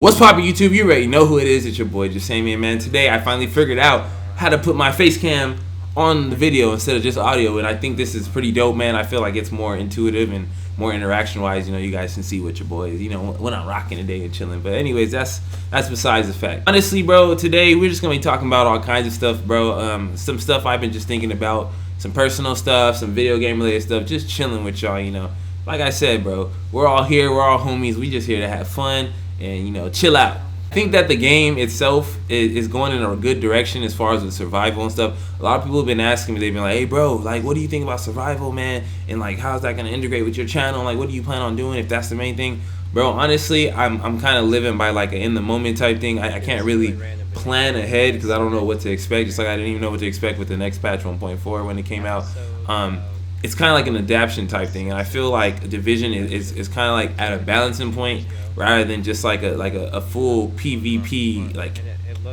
What's poppin' YouTube? You already know who it is. It's your boy Jesimein, man. Today I finally figured out how to put my face cam on the video instead of just audio, and I think this is pretty dope, man. I feel like it's more intuitive and more interaction wise. You know, you guys can see what your boy is, you know, when I'm rocking today and chilling. But anyways, that's besides the fact. Honestly, bro, today we're just gonna be talking about all kinds of stuff, bro. Some stuff I've been just thinking about, some personal stuff, some video game related stuff, just chilling with y'all, you know. Like I said, bro, we're all here, we're all homies. We just here to have fun and, you know, chill out. I think that the game itself is going in a good direction as far as the survival and stuff. A lot of people have been asking me, they've been like, hey bro, like what do you think about survival, man? And like how's that gonna integrate with your channel? Like what do you plan on doing if that's the main thing? Bro, honestly, I'm kind of living by like an in the moment type thing. I can't really plan ahead because I don't know what to expect. Just like I didn't even know what to expect with the next patch 1.4 when it came out. It's kind of like an adaptation type thing, and I feel like Division is kind of like at a balancing point rather than just like a full PvP like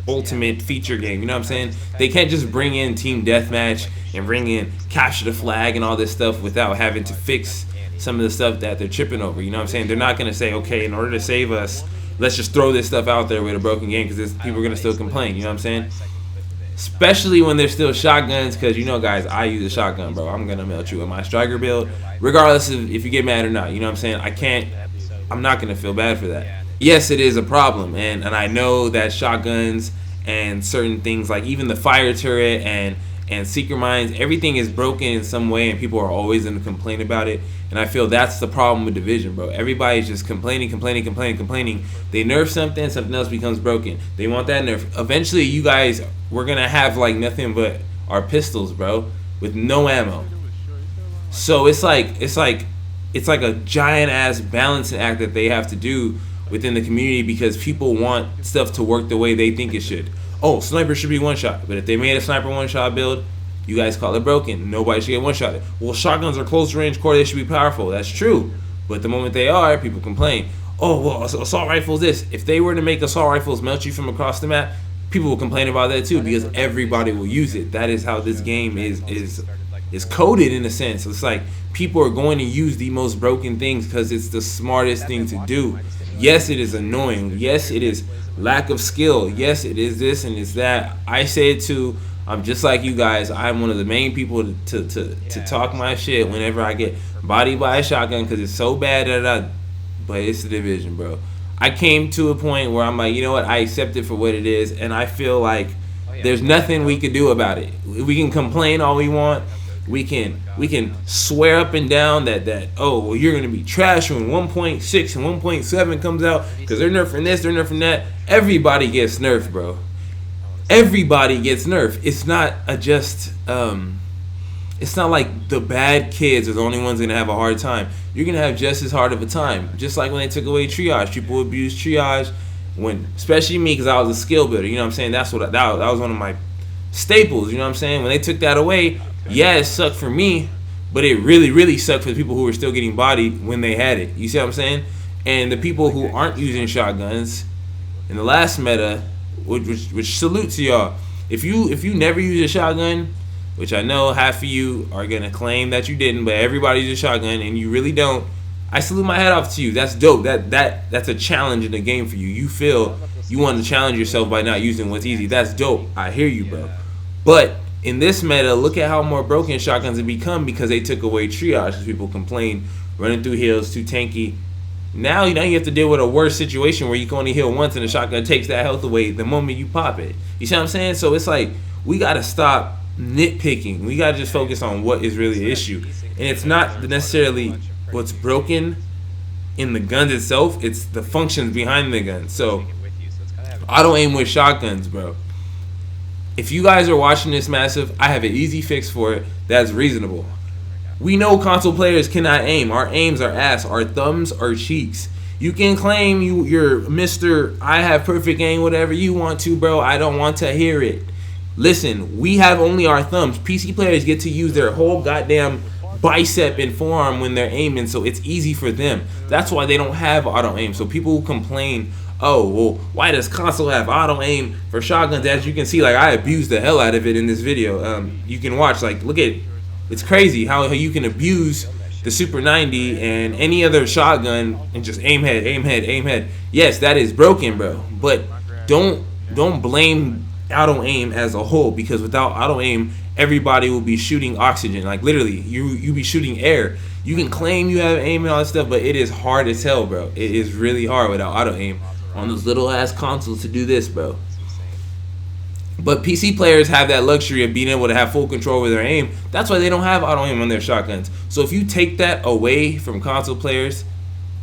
ultimate feature game. You know what I'm saying? They can't just bring in team deathmatch and bring in capture the flag and all this stuff without having to fix some of the stuff that they're tripping over. You know what I'm saying? They're not gonna say, okay, in order to save us, let's just throw this stuff out there with a broken game because people are gonna still complain. You know what I'm saying? Especially when there's still shotguns, because you know, guys, I use a shotgun, bro. I'm gonna melt you with my striker build, regardless of if you get mad or not. You know what I'm saying? I'm not gonna feel bad for that. Yes, it is a problem, and I know that shotguns and certain things like even the fire turret and seeker mines, everything is broken in some way, and people are always gonna complain about it. And I feel that's the problem with Division, bro. Everybody's just complaining. They nerf something, something else becomes broken. They want that nerf. Eventually, you guys, we're gonna have like nothing but our pistols, bro, with no ammo. So it's like a giant ass balancing act that they have to do within the community because people want stuff to work the way they think it should. Oh, sniper should be one shot, but if they made a sniper one shot build, you guys call it broken. Nobody should get one shot. Well, shotguns are close range core, they should be powerful. That's true. But the moment they are, people complain. Oh, well, assault rifles this. If they were to make assault rifles melt you from across the map, people will complain about that too because everybody will use it. That is how this game is coded in a sense. It's like people are going to use the most broken things because it's the smartest thing to do. Yes, it is annoying. Yes, it is lack of skill. Yes, it is this and it's that. I say it too. I'm just like you guys. I'm one of the main people to talk my shit whenever I get bodied by a shotgun because it's so bad but it's the Division, bro. I came to a point where I'm like, you know what? I accept it for what it is, and I feel like there's nothing we can do about it. We can complain all we want. We can swear up and down that oh, well, you're gonna be trash when 1.6 and 1.7 comes out because they're nerfing this, they're nerfing that. Everybody gets nerfed, bro. Everybody gets nerfed. It's not it's not like the bad kids are the only ones gonna have a hard time. You're gonna have just as hard of a time. Just like when they took away triage, people abused triage. Especially me, because I was a skill builder. You know what I'm saying? That was one of my staples. You know what I'm saying? When they took that away, yeah, it sucked for me, but it really, really sucked for the people who were still getting bodied when they had it. You see what I'm saying? And the people who aren't using shotguns in the last meta, which salute to y'all. If you never use a shotgun, which I know half of you are gonna claim that you didn't, but everybody uses a shotgun and you really don't, I salute my hat off to you. That's dope. That's a challenge in the game for you. You feel you want to challenge yourself by not using what's easy. That's dope. I hear you, bro. But in this meta, look at how more broken shotguns have become because they took away triage. People complain running through hills too tanky. Now you have to deal with a worse situation where you can only heal once and the shotgun takes that health away the moment you pop it. You see what I'm saying? So it's like we gotta stop nitpicking. We gotta just focus on what is really the issue. And it's not necessarily what's broken in the guns itself, it's the functions behind the gun. So auto aim with shotguns, bro. If you guys are watching this massive, I have an easy fix for it that's reasonable. We know console players cannot aim. Our aims are ass. Our thumbs are cheeks. You can claim you're Mr. I have perfect aim, whatever you want to, bro. I don't want to hear it. Listen, we have only our thumbs. PC players get to use their whole goddamn bicep and forearm when they're aiming, so it's easy for them. That's why they don't have auto aim. So people who complain, oh, well, why does console have auto aim for shotguns? As you can see, like I abused the hell out of it in this video. You can watch, like, look at, it's crazy how you can abuse the Super 90 and any other shotgun and just aim head, aim head, aim head. Yes, that is broken, bro. But don't blame auto aim as a whole, because without auto aim, everybody will be shooting oxygen. Like literally, you be shooting air. You can claim you have aim and all that stuff, but it is hard as hell, bro. It is really hard without auto aim on those little ass consoles to do this, bro. But PC players have that luxury of being able to have full control over their aim. That's why they don't have auto aim on their shotguns. So if you take that away from console players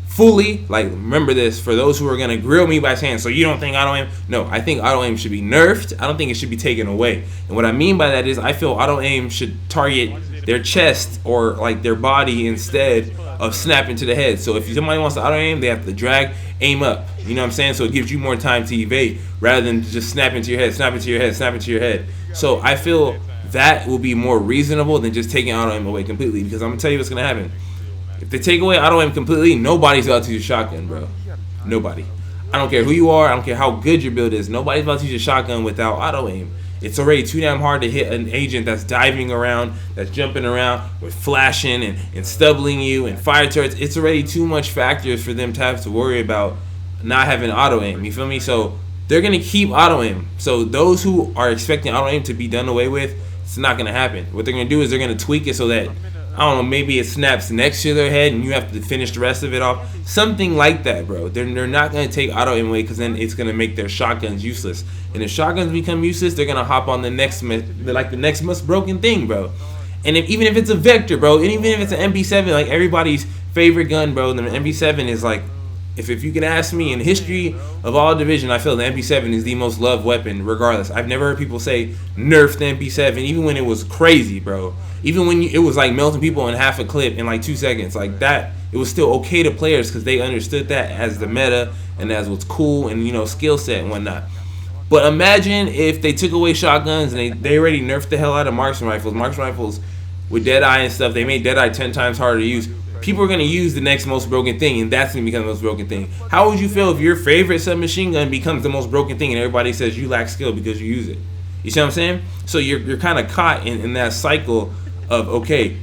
fully, like, remember this, for those who are going to grill me by saying, so you don't think auto aim? No, I think auto aim should be nerfed. I don't think it should be taken away. And what I mean by that is I feel auto aim should target their chest or like their body instead of snapping to the head. So if somebody wants to auto aim, they have to drag, aim up. You know what I'm saying? So it gives you more time to evade rather than just snap into your head, snap into your head, snap into your head. So I feel that will be more reasonable than just taking auto aim away completely, because I'm going to tell you what's going to happen. If they take away auto aim completely, nobody's about to use a shotgun, bro. Nobody. I don't care who you are. I don't care how good your build is. Nobody's about to use a shotgun without auto aim. It's already too damn hard to hit an agent that's diving around, that's jumping around with flashing and stubbling you and fire turrets. It's already too much factors for them to have to worry about not having auto aim. You feel me? So they're going to keep auto aim. So those who are expecting auto aim to be done away with, it's not going to happen. What they're going to do is they're going to tweak it so that, I don't know, maybe it snaps next to their head and you have to finish the rest of it off. Something like that, bro. They're not going to take auto aim away, because then it's going to make their shotguns useless. And if shotguns become useless, they're going to hop on the next most broken thing, bro. And even if it's a Vector, bro, and even if it's an MP7, like everybody's favorite gun, bro, the MP7 is like, if you could ask me, in history of all division, I feel the MP7 is the most loved weapon regardless. I've never heard people say nerf the MP7, even when it was crazy, bro. Even when it was like melting people in half a clip in like 2 seconds. Like that, it was still okay to players because they understood that as the meta and as what's cool and, you know, skill set and whatnot. But imagine if they took away shotguns and they already nerfed the hell out of marksman rifles. Marksman rifles with Deadeye and stuff, they made Deadeye 10 times harder to use. People are going to use the next most broken thing, and that's going to become the most broken thing. How would you feel if your favorite submachine gun becomes the most broken thing and everybody says you lack skill because you use it? You see what I'm saying? So you're kind of caught in that cycle of, okay,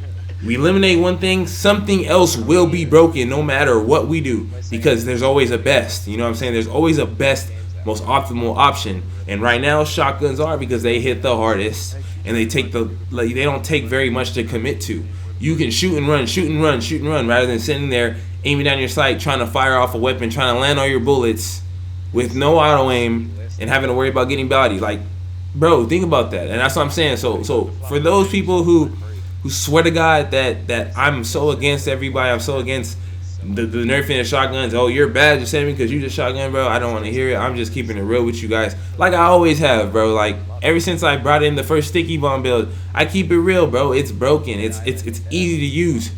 we eliminate one thing, something else will be broken no matter what we do, because there's always a best. You know what I'm saying? There's always a best, most optimal option. And right now, shotguns are, because they hit the hardest, and they don't take very much to commit to. You can shoot and run, shoot and run, shoot and run, rather than sitting there aiming down your sight, trying to fire off a weapon, trying to land all your bullets with no auto aim and having to worry about getting bodied. Like, bro, think about that. And that's what I'm saying. So for those people who swear to God that I'm so against everybody, I'm so against the nerfing of shotguns. Oh, you're bad, Jesimein, because you just shotgun, bro. I don't want to hear it. I'm just keeping it real with you guys, like I always have, bro. Like ever since I brought in the first sticky bomb build, I keep it real, bro. It's broken. It's easy to use.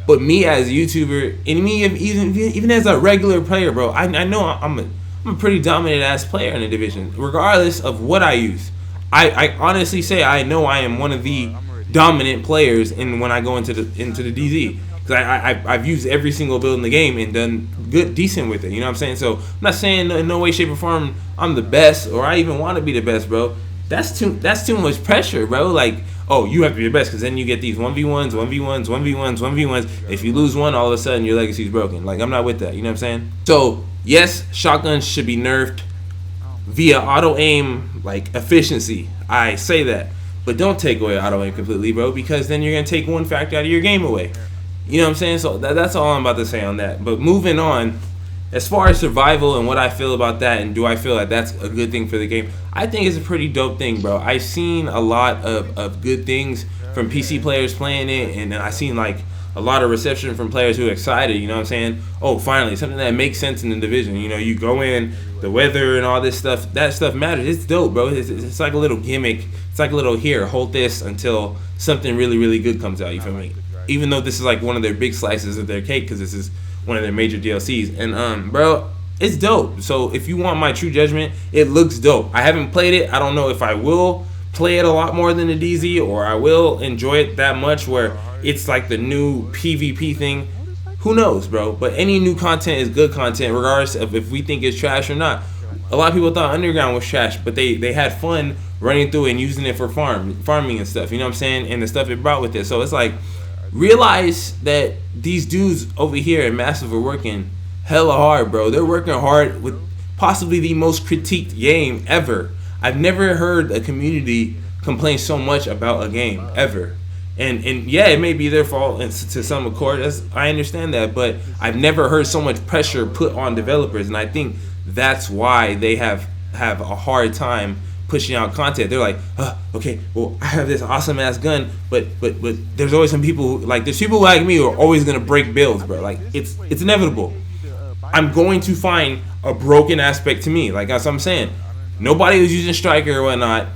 But me as a YouTuber, and me even as a regular player, bro, I know I'm a pretty dominant ass player in the division, regardless of what I use. I honestly say I know I am one of the dominant players when I go into the DZ. Because I've used every single build in the game and done decent with it. You know what I'm saying? So I'm not saying in no way, shape, or form I'm the best, or I even want to be the best, bro. That's too much pressure, bro. Like, oh, you have to be the best, because then you get these 1v1s, 1v1s, 1v1s, 1v1s. If you lose one, all of a sudden your legacy's broken. Like, I'm not with that. You know what I'm saying? So yes, shotguns should be nerfed via auto aim, like efficiency. I say that, but don't take away auto aim completely, bro, because then you're gonna take one factor out of your game away. You know what I'm saying? So that's all I'm about to say on that. But moving on, as far as survival and what I feel about that, and do I feel like that's a good thing for the game, I think it's a pretty dope thing, bro. I've seen a lot of good things from PC players playing it, and I've seen like a lot of reception from players who are excited, you know what I'm saying? Oh, finally, something that makes sense in the division. You know, you go in, the weather and all this stuff, that stuff matters. It's dope, bro. It's like a little gimmick. It's like a little, here, hold this until something really, really good comes out, you feel me? Even though this is like one of their big slices of their cake, because this is one of their major DLCs. And bro, it's dope. So if you want my true judgment, it looks dope. I haven't played it. I don't know if I will play it a lot more than the DZ, or I will enjoy it that much where it's like the new PvP thing. Who knows, bro? But any new content is good content, regardless of if we think it's trash or not. A lot of people thought Underground was trash, but they had fun running through it and using it for farming and stuff. You know what I'm saying? And the stuff it brought with it. So it's like, realize that these dudes over here at Massive are working hella hard, bro. They're working hard with possibly the most critiqued game ever. I've never heard a community complain so much about a game ever. And yeah, it may be their fault and to some accord. I understand that, but I've never heard so much pressure put on developers, and I think that's why they have a hard time pushing out content. They're like, okay, well, I have this awesome ass gun, but there's always some people there's people like me who are always gonna break builds, bro. Like it's inevitable. I'm going to find a broken aspect to me. Like that's what I'm saying. Nobody was using Striker or whatnot.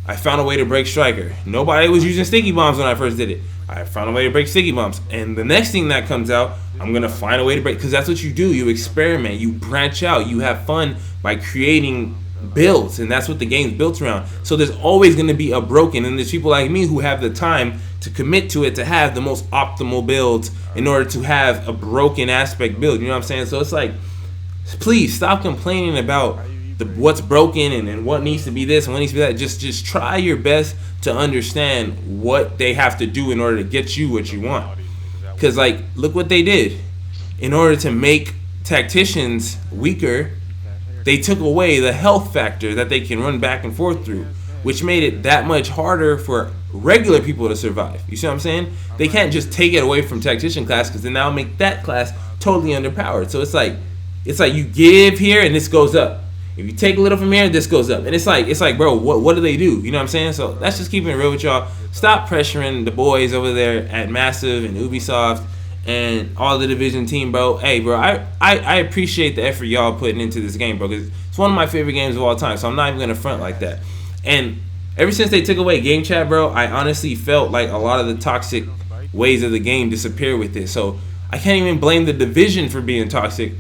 I found a way to break Striker. Nobody was using sticky bombs when I first did it. I found a way to break sticky bombs. And the next thing that comes out, I'm going to find a way to break. Because that's what you do. You experiment. You branch out. You have fun by creating builds. And that's what the game's built around. So there's always going to be a broken. And there's people like me who have the time to commit to it, to have the most optimal builds in order to have a broken aspect build. You know what I'm saying? So it's like, please stop complaining about what's broken and what needs to be this and what needs to be that. Just try your best to understand what they have to do in order to get you what you want. Because look what they did. In order to make tacticians weaker, they took away the health factor that they can run back and forth through, which made it that much harder for regular people to survive. You see what I'm saying? They can't just take it away from tactician class, because then that'll make that class totally underpowered. So it's like you give here and this goes up. If you take a little from here, this goes up. And it's like, bro, what do they do? You know what I'm saying? So that's just keeping it real with y'all. Stop pressuring the boys over there at Massive and Ubisoft and all the Division team, bro. Hey, bro, I appreciate the effort y'all putting into this game, bro, because it's one of my favorite games of all time. So I'm not even going to front like that. And ever since they took away game chat, bro, I honestly felt like a lot of the toxic ways of the game disappear with it. So I can't even blame the Division for being toxic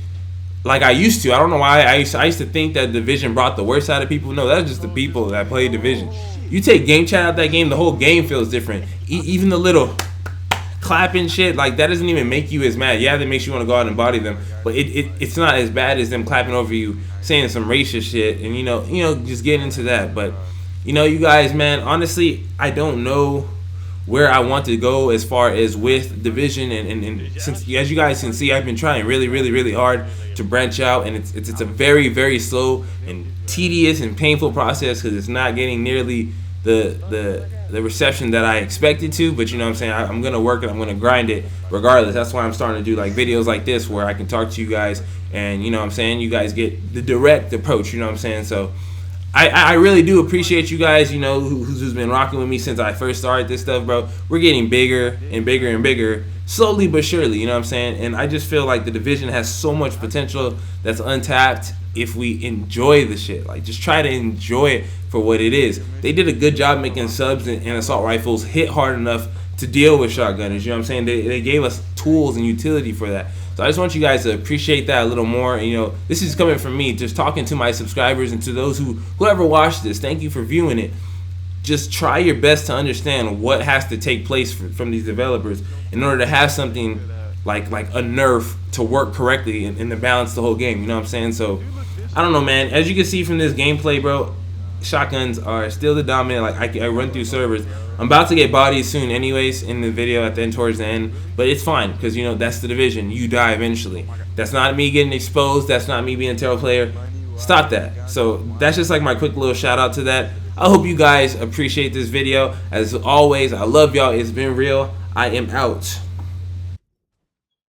like I used to. I don't know why. I used to think that Division brought the worst out of people. No, that's just the people that play Division. You take game chat out of that game, the whole game feels different. Even the little clapping shit, that doesn't even make you as mad. Yeah, that makes you want to go out and body them, but it's not as bad as them clapping over you, saying some racist shit, and you know, just getting into that. But you guys, man, honestly, I don't know where I want to go as far as with Division, and since, as you guys can see, I've been trying really, really, really hard to branch out, and it's a very, very slow and tedious and painful process, because it's not getting nearly the reception that I expected to. But you know what I'm saying, I'm gonna work it, I'm gonna grind it regardless. That's why I'm starting to do videos like this, where I can talk to you guys, and you know what I'm saying, you guys get the direct approach. You know what I'm saying? So I really do appreciate you guys, who's been rocking with me since I first started this stuff, bro. We're getting bigger and bigger and bigger, slowly but surely, you know what I'm saying? And I just feel like the Division has so much potential that's untapped if we enjoy the shit. Just try to enjoy it for what it is. They did a good job making subs and assault rifles hit hard enough to deal with shotgunners, you know what I'm saying? They gave us tools and utility for that. So I just want you guys to appreciate that a little more. And, this is coming from me, just talking to my subscribers and to those whoever watched this. Thank you for viewing it. Just try your best to understand what has to take place from these developers in order to have something like a nerf to work correctly and to balance the whole game. You know what I'm saying? So I don't know, man. As you can see from this gameplay, bro, shotguns are still the dominant. I run through servers. I'm about to get bodied soon anyways in the video towards the end, but it's fine, because that's the Division. You die eventually. That's not me getting exposed. That's not me being a terrible player. Stop that. So that's just my quick little shout out to that. I hope you guys appreciate this video. As always, I love y'all. It's been real. I am out.